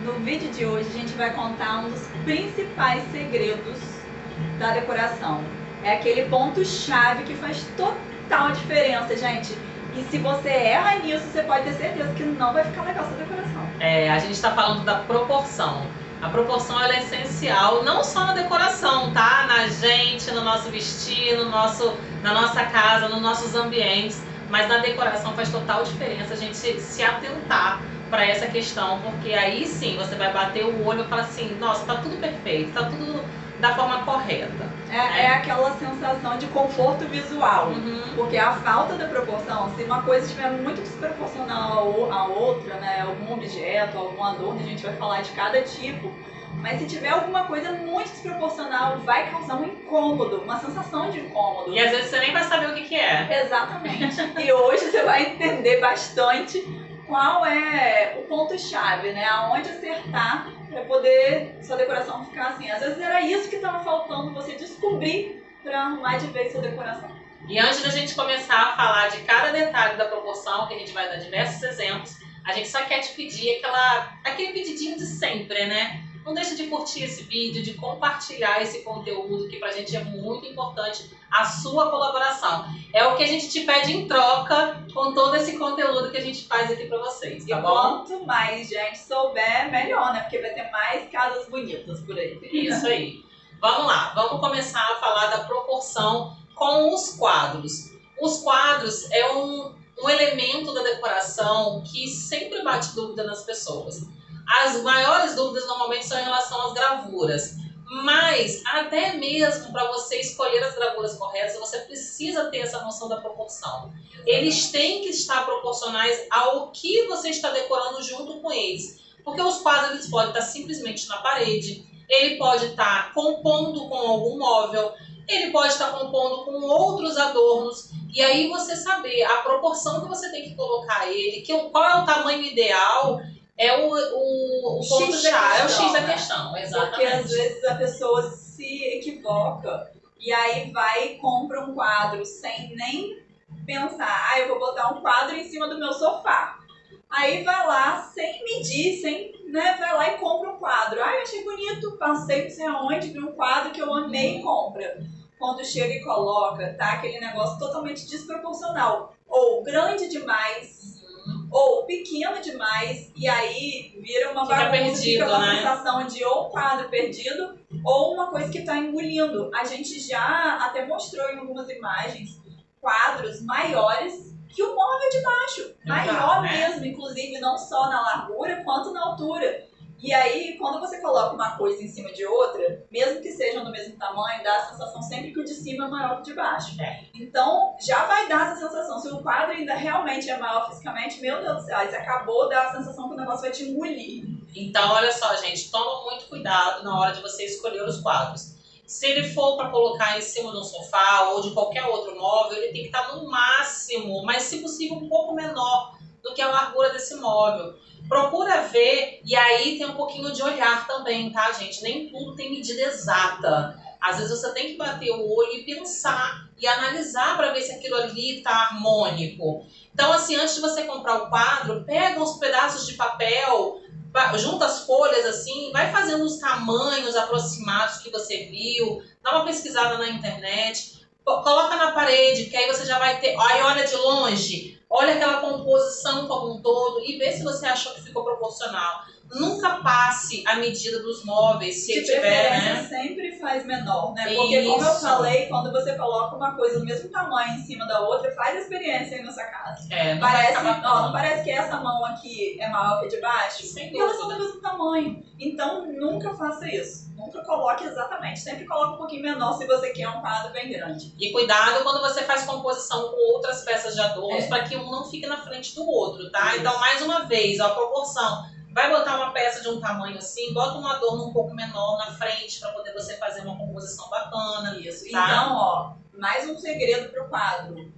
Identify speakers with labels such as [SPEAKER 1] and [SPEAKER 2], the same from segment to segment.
[SPEAKER 1] No vídeo de hoje a gente vai contar um dos principais segredos da decoração. É aquele ponto-chave que faz total diferença, gente. E se você erra nisso, você pode ter certeza que não vai ficar legal essa decoração.
[SPEAKER 2] A gente está falando da proporção. A proporção ela é essencial, não só na decoração, tá? Na gente, no nosso vestir, na nossa casa, nos nossos ambientes. Mas na decoração faz total diferença a gente se atentar para essa questão, porque aí sim você vai bater o olho e falar assim, nossa, tá tudo perfeito, tá tudo da forma correta.
[SPEAKER 1] É aquela sensação de conforto visual, porque a falta da proporção, se uma coisa estiver muito desproporcional à outra, né, algum objeto, algum adorno, a gente vai falar de cada tipo, mas se tiver alguma coisa muito desproporcional, vai causar um incômodo, uma sensação de incômodo.
[SPEAKER 2] E às vezes você nem vai saber o que é.
[SPEAKER 1] Exatamente. E hoje você vai entender bastante qual é o ponto-chave, né, aonde acertar para poder sua decoração ficar assim. Às vezes era isso que estava faltando você descobrir para arrumar de vez sua decoração.
[SPEAKER 2] E antes da gente começar a falar de cada detalhe da proporção, que a gente vai dar diversos exemplos, a gente só quer te pedir aquele pedidinho de sempre, né? Não deixa de curtir esse vídeo, de compartilhar esse conteúdo, que pra gente é muito importante a sua colaboração. É o que a gente te pede em troca com todo esse conteúdo que a gente faz aqui pra vocês, tá bom?
[SPEAKER 1] Quanto mais gente souber, melhor, né? Porque vai ter mais casas bonitas por aí.
[SPEAKER 2] Isso aí. Vamos lá, vamos começar a falar da proporção com os quadros. Os quadros é um elemento da decoração que sempre bate dúvida nas pessoas. As maiores dúvidas normalmente são em relação às gravuras, mas até mesmo para você escolher as gravuras corretas, você precisa ter essa noção da proporção. Eles têm que estar proporcionais ao que você está decorando junto com eles, porque os quadros eles podem estar simplesmente na parede, ele pode estar compondo com algum móvel, ele pode estar compondo com outros adornos, e aí você saber a proporção que você tem que colocar ele, qual é o tamanho ideal, é o ponto-chave, é o X da questão, exatamente.
[SPEAKER 1] Porque às vezes a pessoa se equivoca e aí vai e compra um quadro sem nem pensar, eu vou botar um quadro em cima do meu sofá. Aí vai lá, sem medir, vai lá e compra um quadro. Eu achei bonito, passei não sei aonde, vi um quadro que eu amei e compra. Quando chega e coloca, tá aquele negócio totalmente desproporcional. Ou grande demais, ou pequeno demais, e aí vira uma bagunça, fica uma sensação de ou um quadro perdido, ou uma coisa que está engolindo. A gente já até mostrou em algumas imagens quadros maiores que o móvel de baixo. Maior mesmo, inclusive não só na largura quanto na altura. E aí, quando você coloca uma coisa em cima de outra, mesmo que sejam do mesmo tamanho, dá a sensação sempre que o de cima é maior que o de baixo. Então, já vai dar essa sensação. Se o quadro ainda realmente é maior fisicamente, meu Deus do céu, aí você acabou, dá a sensação que o negócio vai te engolir.
[SPEAKER 2] Então, olha só, gente, toma muito cuidado na hora de você escolher os quadros. Se ele for para colocar em cima de um sofá ou de qualquer outro móvel, ele tem que estar no máximo, mas se possível um pouco menor do que a largura desse móvel. Procura ver, e aí tem um pouquinho de olhar também, tá, gente? Nem tudo tem medida exata. Às vezes você tem que bater o olho e pensar e analisar para ver se aquilo ali tá harmônico. Então, assim, antes de você comprar o quadro, pega uns pedaços de papel, junta as folhas assim, vai fazendo os tamanhos aproximados que você viu, dá uma pesquisada na internet, coloca na parede, que aí você já vai ter, aí olha de longe, olha aquela composição como um todo e vê se você achou que ficou proporcional. Nunca passe a medida dos móveis, se tiver, né?
[SPEAKER 1] Sempre faz menor, né? Porque como eu falei, quando você coloca uma coisa do mesmo tamanho em cima da outra, faz a experiência aí na sua casa. Não parece que essa mão aqui é maior que a de baixo? E elas são do mesmo tamanho. Então nunca faça isso. Nunca coloque exatamente. Sempre coloque um pouquinho menor se você quer um quadro bem grande.
[SPEAKER 2] E cuidado quando você faz composição com outras peças de adornos, para que um não fique na frente do outro, tá? Isso. Então, mais uma vez, a proporção. Vai botar uma peça de um tamanho assim, bota um adorno um pouco menor na frente para poder você fazer uma composição bacana.
[SPEAKER 1] Isso.
[SPEAKER 2] Tá?
[SPEAKER 1] Então, mais um segredo para o quadro.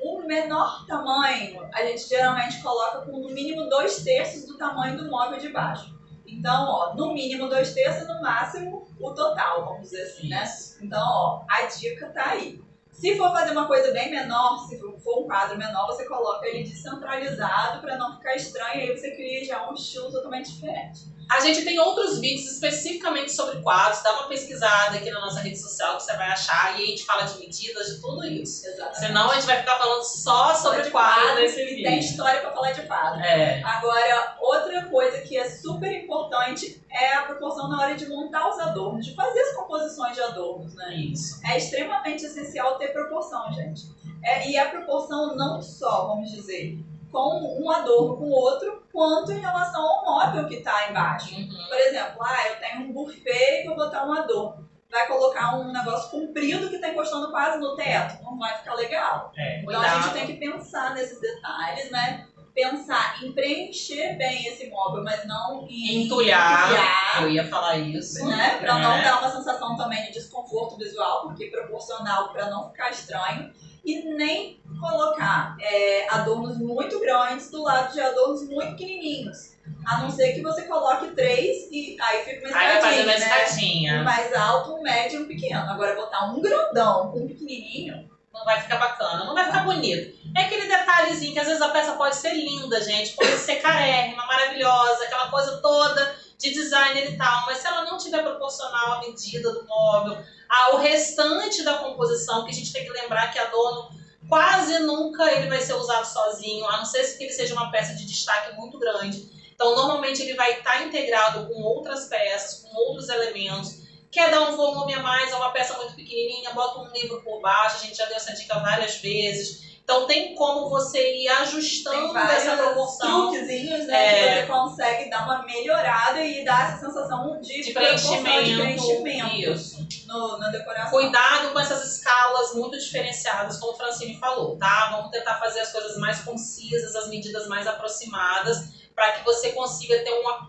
[SPEAKER 1] O menor tamanho, a gente geralmente coloca com no mínimo 2/3 do tamanho do móvel de baixo. Então, no mínimo 2/3, no máximo o total, vamos dizer assim, né? Então, a dica tá aí. Se for fazer uma coisa bem menor, se for um quadro menor, você coloca ele descentralizado para não ficar estranho, aí você cria já um estilo totalmente diferente.
[SPEAKER 2] A gente tem outros vídeos especificamente sobre quadros, dá uma pesquisada aqui na nossa rede social que você vai achar e a gente fala de medidas, de tudo isso.
[SPEAKER 1] Exatamente.
[SPEAKER 2] Senão a gente vai ficar falando só sobre quadros nesse vídeo.
[SPEAKER 1] Tem história para falar de quadro. Agora, outra coisa que é super importante é a proporção na hora de montar os adornos, de fazer as composições de adornos, né?
[SPEAKER 2] Isso.
[SPEAKER 1] É extremamente essencial ter proporção, gente. E a proporção não só, vamos dizer, com um adorno com o outro, quanto em relação ao móvel que está embaixo. Por exemplo, eu tenho um buffet e vou botar um adorno. Vai colocar um negócio comprido que está encostando quase no teto. Não vai ficar legal. Então a gente tem que pensar nesses detalhes, né? Pensar em preencher bem esse móvel, mas não em
[SPEAKER 2] entulhar. Eu ia falar isso.
[SPEAKER 1] Né? Para não dar uma sensação também de desconforto visual, porque proporcional para não ficar estranho. E nem colocar adornos muito grandes do lado de adornos muito pequenininhos. A não ser que você coloque 3 e aí fica uma escadinha,
[SPEAKER 2] aí vai fazer uma escadinha.
[SPEAKER 1] Um mais alto, um médio e um pequeno. Agora botar um grandão com um pequenininho
[SPEAKER 2] não vai ficar bacana, não vai ficar bonito. É aquele detalhezinho que às vezes a peça pode ser linda, gente, pode ser carérrima, maravilhosa, aquela coisa toda de designer e tal, mas se ela não tiver proporcional à medida do móvel, ao restante da composição, que a gente tem que lembrar que adorno quase nunca ele vai ser usado sozinho, a não ser que ele seja uma peça de destaque muito grande. Então, normalmente ele vai estar integrado com outras peças, com outros elementos. Quer dar um volume a mais a uma peça muito pequenininha, bota um livro por baixo, a gente já deu essa dica várias vezes. Então tem como você ir ajustando essa proporção.
[SPEAKER 1] Truquezinhos, né, que você consegue dar uma melhorada e dar essa sensação de preenchimento.
[SPEAKER 2] Isso.
[SPEAKER 1] Na decoração.
[SPEAKER 2] Cuidado com essas escalas muito diferenciadas, como o Francine falou, tá? Vamos tentar fazer as coisas mais concisas, as medidas mais aproximadas, para que você consiga ter uma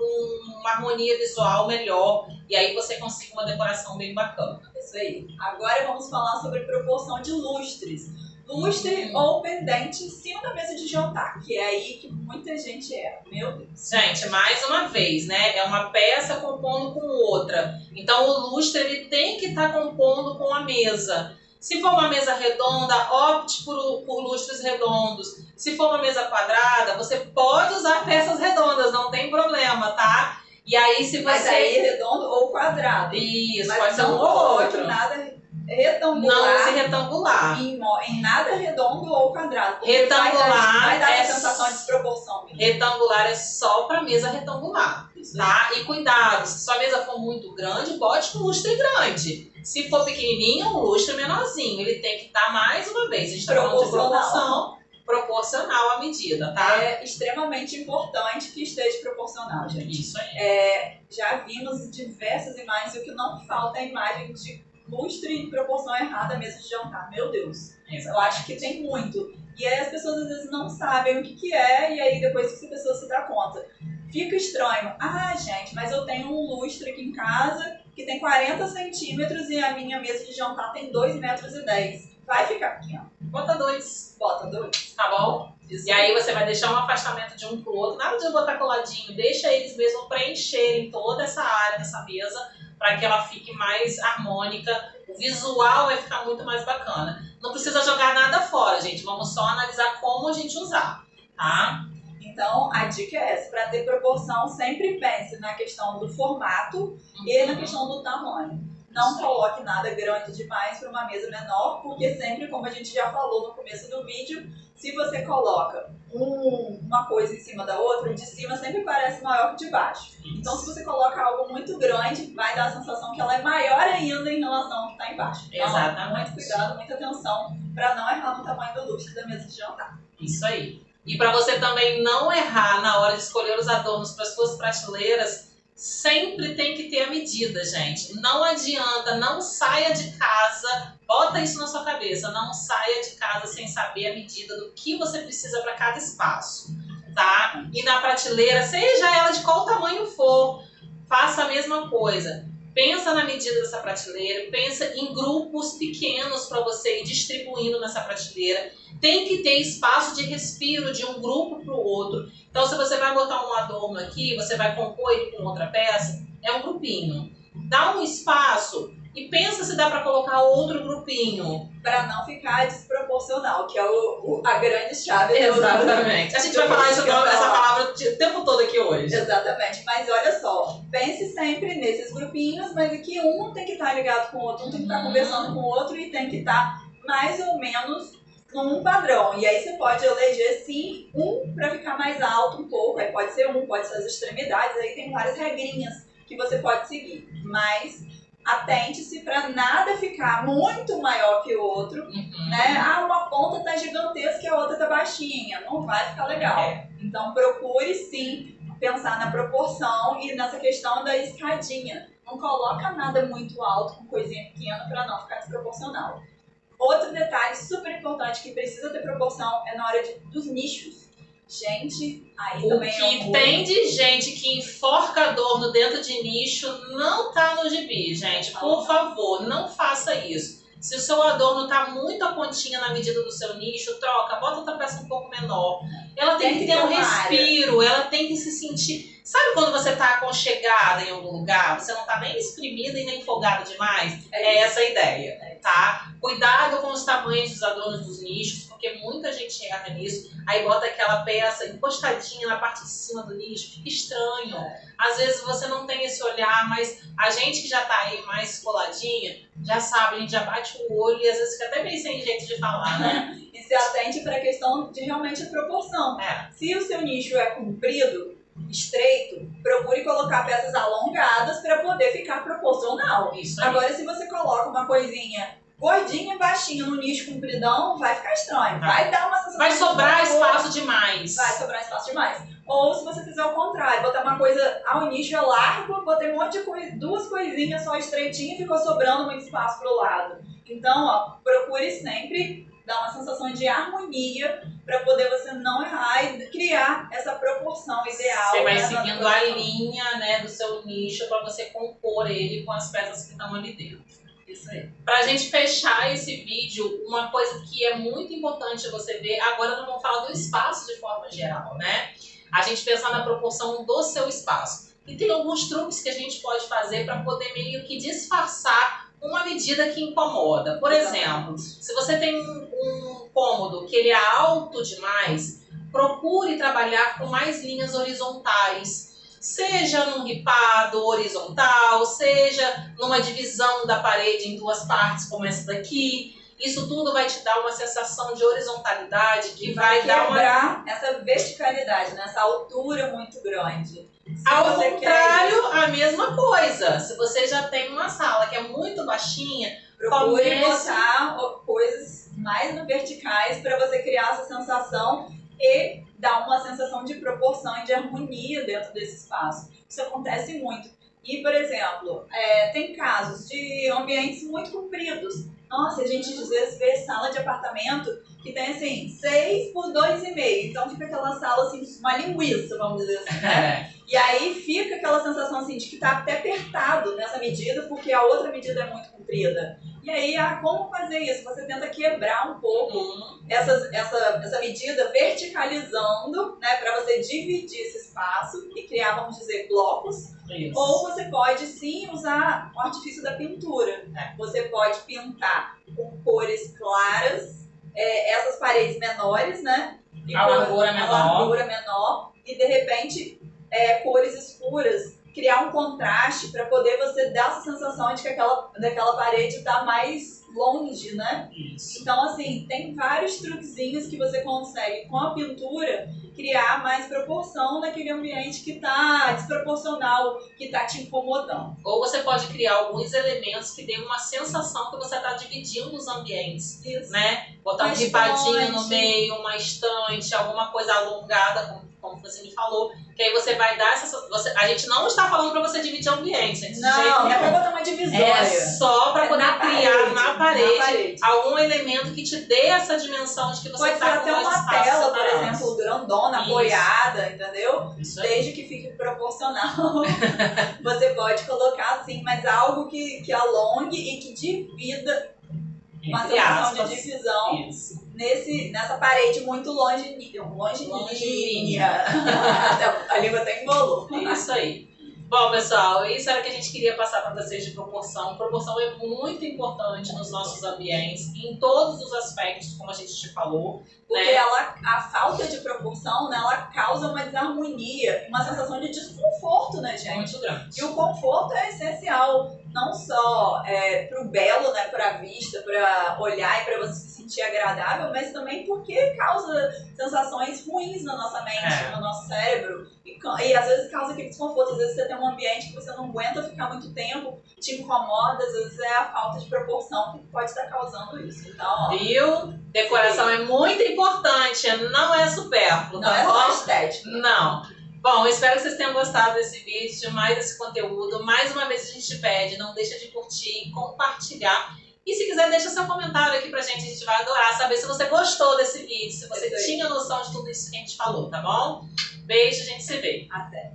[SPEAKER 2] harmonia visual melhor e aí você consiga uma decoração bem bacana.
[SPEAKER 1] Isso aí. Agora vamos falar sobre proporção de lustres. Lustre ou pendente em cima da mesa de jantar, que é aí que muita gente erra. Meu Deus.
[SPEAKER 2] Gente, mais uma vez, né? É uma peça compondo com outra. Então o lustre ele tem que estar compondo com a mesa. Se for uma mesa redonda, opte por lustres redondos. Se for uma mesa quadrada, você pode usar peças redondas, não tem problema, tá? E aí se você...
[SPEAKER 1] Mas aí redondo ou quadrado.
[SPEAKER 2] Isso,
[SPEAKER 1] mas
[SPEAKER 2] pode ser um ou outro.
[SPEAKER 1] Nada retangular.
[SPEAKER 2] Não use retangular.
[SPEAKER 1] Em nada redondo ou quadrado.
[SPEAKER 2] Retangular
[SPEAKER 1] vai dar essa sensação de desproporção. Mesmo.
[SPEAKER 2] Retangular é só para mesa retangular, tá? E cuidado, se sua mesa for muito grande, bote um lustre grande. Se for pequenininho, um lustre menorzinho. Ele tem que estar, mais uma vez, a gente está falando de proporção proporcional à medida, tá?
[SPEAKER 1] É extremamente importante que esteja proporcional, gente.
[SPEAKER 2] Isso aí.
[SPEAKER 1] Já vimos diversas imagens e o que não falta é a imagem de lustre em proporção errada à mesa de jantar. Meu Deus.
[SPEAKER 2] Exatamente.
[SPEAKER 1] Eu acho que tem muito. E aí as pessoas às vezes não sabem o que é e aí depois que a pessoa se dá conta. Fica estranho. Gente, mas eu tenho um lustre aqui em casa que tem 40 centímetros e a minha mesa de jantar tem 2,10 metros. Vai ficar pequeno.
[SPEAKER 2] Bota 2.
[SPEAKER 1] Bota 2.
[SPEAKER 2] Tá bom? Isso. E aí você vai deixar um afastamento de um pro outro. Nada de botar coladinho. Deixa eles mesmo preencherem toda essa área dessa mesa para que ela fique mais harmônica. O visual vai ficar muito mais bacana. Não precisa jogar nada fora, gente. Vamos só analisar como a gente usar, tá?
[SPEAKER 1] Então, a dica é essa. Para ter proporção, sempre pense na questão do formato e na questão do tamanho. Não coloque nada grande demais para uma mesa menor, porque sempre, como a gente já falou no começo do vídeo, se você coloca uma coisa em cima da outra, o de cima sempre parece maior que o de baixo. Então, se você coloca algo muito grande, vai dar a sensação que ela é maior ainda em relação ao que está embaixo. Então,
[SPEAKER 2] exatamente.
[SPEAKER 1] Muito cuidado, muita atenção para não errar no tamanho do lustre da mesa de jantar.
[SPEAKER 2] Isso aí. E para você também não errar na hora de escolher os adornos para as suas prateleiras, sempre tem que ter a medida, gente. Não adianta, não saia de casa, bota isso na sua cabeça, não saia de casa sem saber a medida do que você precisa para cada espaço, tá? E na prateleira, seja ela de qual tamanho for, faça a mesma coisa. Pensa na medida dessa prateleira, pensa em grupos pequenos para você ir distribuindo nessa prateleira. Tem que ter espaço de respiro de um grupo para o outro. Então, se você vai botar um adorno aqui, você vai compor ele com outra peça, é um grupinho. Dá um espaço e pensa se dá para colocar outro grupinho.
[SPEAKER 1] Para não ficar desproporcional, que é a grande chave.
[SPEAKER 2] Exatamente. A gente vai falar essa palavra o tempo todo aqui hoje.
[SPEAKER 1] Exatamente. Mas olha só, pense sempre nesses grupinhos, mas aqui um tem que estar ligado com o outro, um tem que estar conversando com o outro e tem que estar mais ou menos num padrão. E aí você pode eleger, sim, um para ficar mais alto um pouco. Aí pode ser um, pode ser as extremidades. Aí tem várias regrinhas que você pode seguir. Mas atente-se para nada ficar muito maior que o outro, né? Ah, uma ponta tá gigantesca e a outra tá baixinha. Não vai ficar legal. Então procure, sim, pensar na proporção e nessa questão da escadinha. Não coloca nada muito alto com coisinha pequena para não ficar desproporcional. Outro detalhe super importante que precisa ter proporção é na hora dos nichos. Gente, aí também é
[SPEAKER 2] o que tem de gente que enforca adorno dentro de nicho não tá no gibi, gente. Por favor, não faça isso. Se o seu adorno tá muito a pontinha na medida do seu nicho, troca, bota outra peça um pouco menor. Ela tem que ter um respiro, ela tem que se sentir... Sabe quando você tá aconchegada em algum lugar? Você não tá nem espremida e nem folgada demais? É essa a ideia, tá? Cuidado com os tamanhos dos adornos dos nichos, porque muita gente erra nisso. Aí bota aquela peça encostadinha na parte de cima do nicho, fica estranho. Às vezes você não tem esse olhar, mas a gente que já tá aí mais coladinha, já sabe, a gente já bate o olho e às vezes fica até meio sem jeito de falar, né?
[SPEAKER 1] E se atente para a questão de realmente a proporção. Se o seu nicho é comprido, estreito, procure colocar peças alongadas para poder ficar proporcional.
[SPEAKER 2] Isso aí.
[SPEAKER 1] Agora, se você coloca uma coisinha gordinha e baixinha no nicho compridão, vai ficar estranho. Vai dar uma sensação.
[SPEAKER 2] Vai sobrar espaço demais.
[SPEAKER 1] Vai sobrar espaço demais. Ou se você fizer o contrário, botar uma coisa, o nicho é largo, botei um monte de coisa, duas coisinhas só estreitinhas e ficou sobrando muito espaço pro lado. Então, ó, procure sempre dar uma sensação de harmonia para poder você não errar e criar essa proporção ideal.
[SPEAKER 2] Você vai seguindo a linha, né, do seu nicho para você compor ele com as peças que estão ali dentro.
[SPEAKER 1] Isso aí.
[SPEAKER 2] Pra gente fechar esse vídeo, uma coisa que é muito importante você ver, agora nós vamos falar do espaço de forma geral, né? A gente pensar na proporção do seu espaço. E tem alguns truques que a gente pode fazer para poder meio que disfarçar uma medida que incomoda. Por exemplo, se você tem um cômodo que ele é alto demais, procure trabalhar com mais linhas horizontais. Seja num ripado horizontal, seja numa divisão da parede em duas partes, como essa daqui. Isso tudo vai te dar uma sensação de horizontalidade que vai dar
[SPEAKER 1] quebrar essa verticalidade, né? Essa altura muito grande.
[SPEAKER 2] Ao contrário, a mesma coisa. Se você já tem uma sala que é muito baixinha,
[SPEAKER 1] procure botar coisas mais no verticais para você criar essa sensação e dar uma sensação de proporção e de harmonia dentro desse espaço. Isso acontece muito. E, por exemplo, tem casos de ambientes muito compridos. Nossa, a gente às vezes vê sala de apartamento que tem assim, 6 por 2,5. Então fica aquela sala assim, uma linguiça, vamos dizer assim, né? E aí fica aquela sensação assim de que tá até apertado nessa medida, porque a outra medida é muito comprida. E aí, como fazer isso? Você tenta quebrar um pouco essa medida, verticalizando, né, para você dividir esse espaço e criar, vamos dizer, blocos.
[SPEAKER 2] Isso.
[SPEAKER 1] Ou você pode sim usar o artifício da pintura. Você pode pintar com cores claras, essas paredes menores, né? E
[SPEAKER 2] a largura
[SPEAKER 1] menor. E de repente, cores escuras. Criar um contraste para poder você dar essa sensação de que daquela parede está mais longe, né?
[SPEAKER 2] Isso.
[SPEAKER 1] Então, assim, tem vários truquezinhos que você consegue, com a pintura, criar mais proporção naquele ambiente que está desproporcional, que está te incomodando.
[SPEAKER 2] Ou você pode criar alguns elementos que dêem uma sensação que você está dividindo os ambientes.
[SPEAKER 1] Isso.
[SPEAKER 2] Né? Botar um ripadinho no meio, uma estante, alguma coisa alongada, como você me falou, que aí você vai dar essa... a gente não está falando para você dividir ambiente, gente.
[SPEAKER 1] Não, é para botar uma divisória.
[SPEAKER 2] É só para poder criar na parede algum elemento que te dê essa dimensão de que você está com
[SPEAKER 1] até
[SPEAKER 2] mais
[SPEAKER 1] uma tela, por exemplo, grandona,
[SPEAKER 2] Isso.
[SPEAKER 1] apoiada, entendeu?
[SPEAKER 2] Isso aí.
[SPEAKER 1] Desde que fique proporcional. Você pode colocar assim, mas algo que alongue e que divida, uma sensação de divisão.
[SPEAKER 2] Isso.
[SPEAKER 1] Nessa parede muito longilínea. A língua até embolou.
[SPEAKER 2] Isso aí. Bom, pessoal, isso era o que a gente queria passar para vocês de proporção. Proporção é muito importante nos nossos ambientes, em todos os aspectos, como a gente te falou.
[SPEAKER 1] Porque
[SPEAKER 2] né?
[SPEAKER 1] a falta de proporção, né, ela causa uma desarmonia, uma sensação de desconforto, né, gente?
[SPEAKER 2] Muito grande.
[SPEAKER 1] E o conforto é essencial, não só para o belo, né, para a vista, para olhar e para você se sentir agradável, mas também porque causa sensações ruins na nossa mente, no nosso cérebro. E às vezes causa aquele desconforto, às vezes você tem um ambiente que você não aguenta ficar muito tempo, te incomoda, às vezes é a falta de proporção que pode estar causando isso. Então, ó,
[SPEAKER 2] viu? Decoração é muito importante, não é supérfluo,
[SPEAKER 1] não
[SPEAKER 2] tá
[SPEAKER 1] é
[SPEAKER 2] bom?
[SPEAKER 1] só estética.
[SPEAKER 2] Não. Bom, espero que vocês tenham gostado desse vídeo, de mais esse conteúdo. Mais uma vez a gente te pede, não deixa de curtir, compartilhar. E se quiser, deixa seu comentário aqui pra gente, a gente vai adorar saber se você gostou desse vídeo, se você tinha noção de tudo isso que a gente falou, tá bom? Beijo, a gente se vê.
[SPEAKER 1] Até.